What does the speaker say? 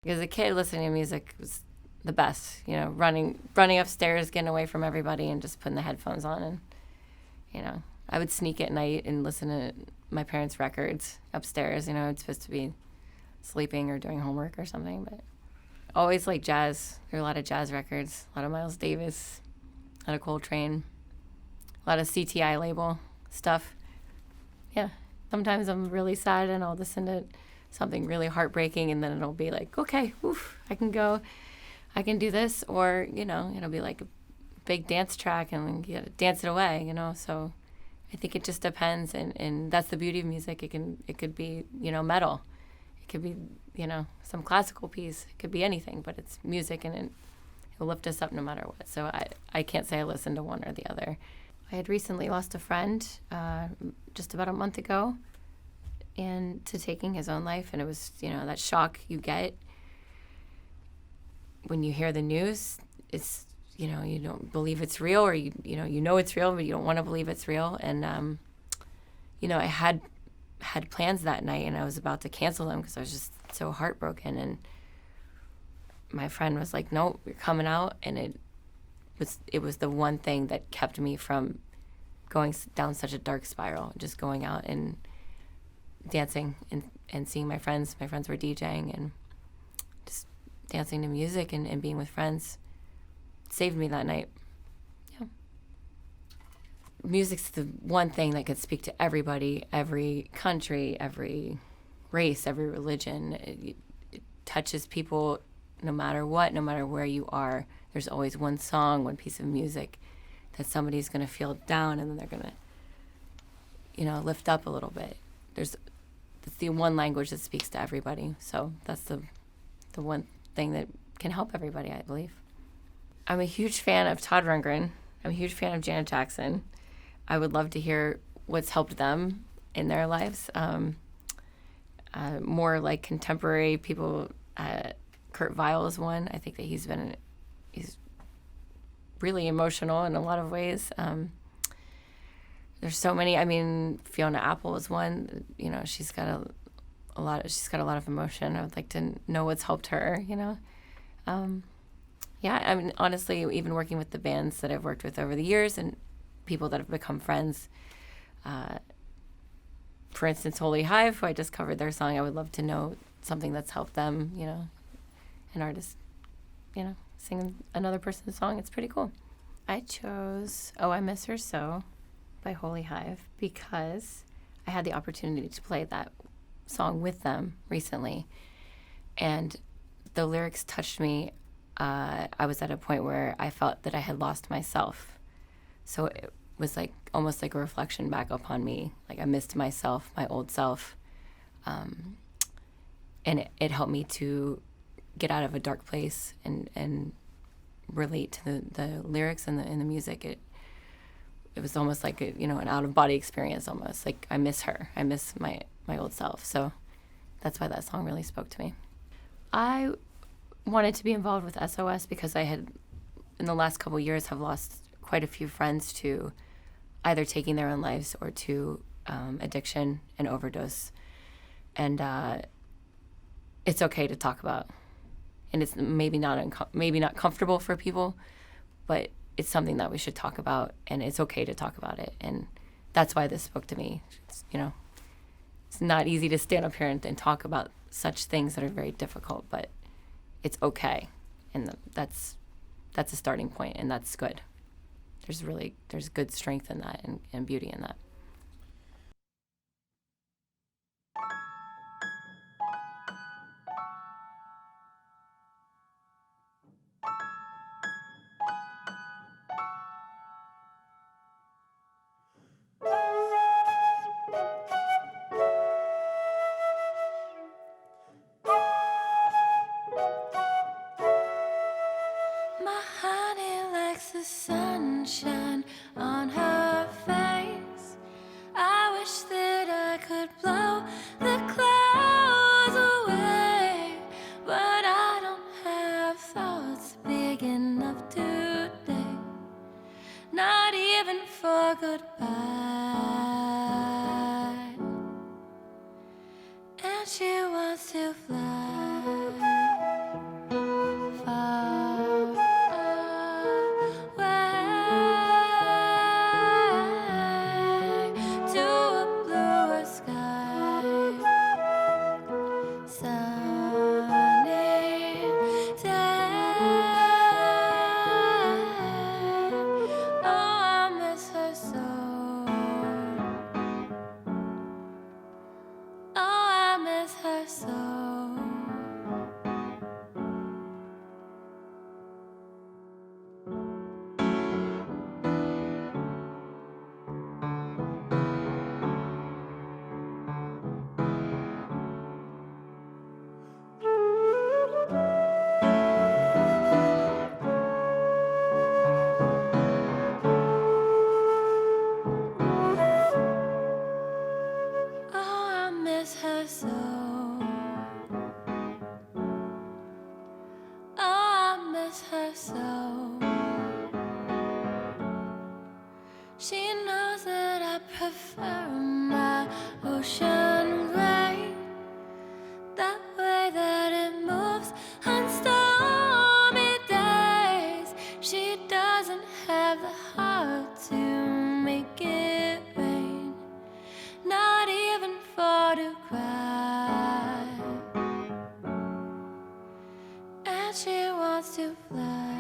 As a kid, listening to music was the best. Running upstairs, getting away from everybody, and just putting the headphones on. And I would sneak at night and listen to my parents' records upstairs. It's supposed to be sleeping or doing homework or something, but always like jazz. There were a lot of jazz records, a lot of Miles Davis, a lot of Coltrane, a lot of CTI label stuff. Yeah. Sometimes I'm really sad and I'll listen to something really heartbreaking, and then it'll be like, okay, oof, I can do this. Or, it'll be like a big dance track and you gotta dance it away, So I think it just depends, and that's the beauty of music. It could be, metal. It could be, some classical piece. It could be anything, but it's music, and it'll lift us up no matter what. So I can't say I listen to one or the other. I had recently lost a friend just about a month ago, and to taking his own life, and it was, that shock you get when you hear the news. It's, you don't believe it's real, or you know it's real, but you don't want to believe it's real. And I had plans that night, and I was about to cancel them because I was just so heartbroken. And my friend was like, "No, you're coming out," and it was the one thing that kept me from going down such a dark spiral. Just going out and dancing and seeing my friends. My friends were DJing, and just dancing to music and being with friends saved me that night. Yeah. Music's the one thing that could speak to everybody, every country, every race, every religion. It touches people no matter what, no matter where you are. There's always one song, one piece of music that somebody's going to feel down, and then they're going to, lift up a little bit. It's the one language that speaks to everybody. So that's the one thing that can help everybody, I believe. I'm a huge fan of Todd Rundgren. I'm a huge fan of Janet Jackson. I would love to hear what's helped them in their lives. More like contemporary people. Kurt Weill is one. I think that he's really emotional in a lot of ways. There's so many. I mean, Fiona Apple is one. She's got a lot of emotion. I would like to know what's helped her. Yeah. I mean, honestly, even working with the bands that I've worked with over the years and people that have become friends. For instance, Holy Hive, who I just covered their song. I would love to know something that's helped them. An artist, singing another person's song. It's pretty cool. I chose "Oh, I Miss Her So" by Holy Hive because I had the opportunity to play that song with them recently, and the lyrics touched me. I was at a point where I felt that I had lost myself, so it was like almost like a reflection back upon me. Like I missed myself, my old self, and it helped me to get out of a dark place and relate to the lyrics and the music. It was almost like an out of body experience. Almost like I miss her. I miss my old self. So that's why that song really spoke to me. I wanted to be involved with SOS because I had, in the last couple of years, have lost quite a few friends to either taking their own lives or to addiction and overdose. And it's okay to talk about. And it's maybe not comfortable for people, but it's something that we should talk about, and it's okay to talk about it. And that's why this spoke to me. It's not easy to stand up here and talk about such things that are very difficult, but it's okay. And that's a starting point, and that's good. There's good strength in that and beauty in that. My honey likes the sunshine on her face. I wish that I could blow the clouds away, but I don't have thoughts big enough today, not even for goodbye. And she wants to fly. She knows that I prefer my ocean gray, that way that it moves on stormy days. She doesn't have the heart to make it rain, not even for to cry. And she wants to fly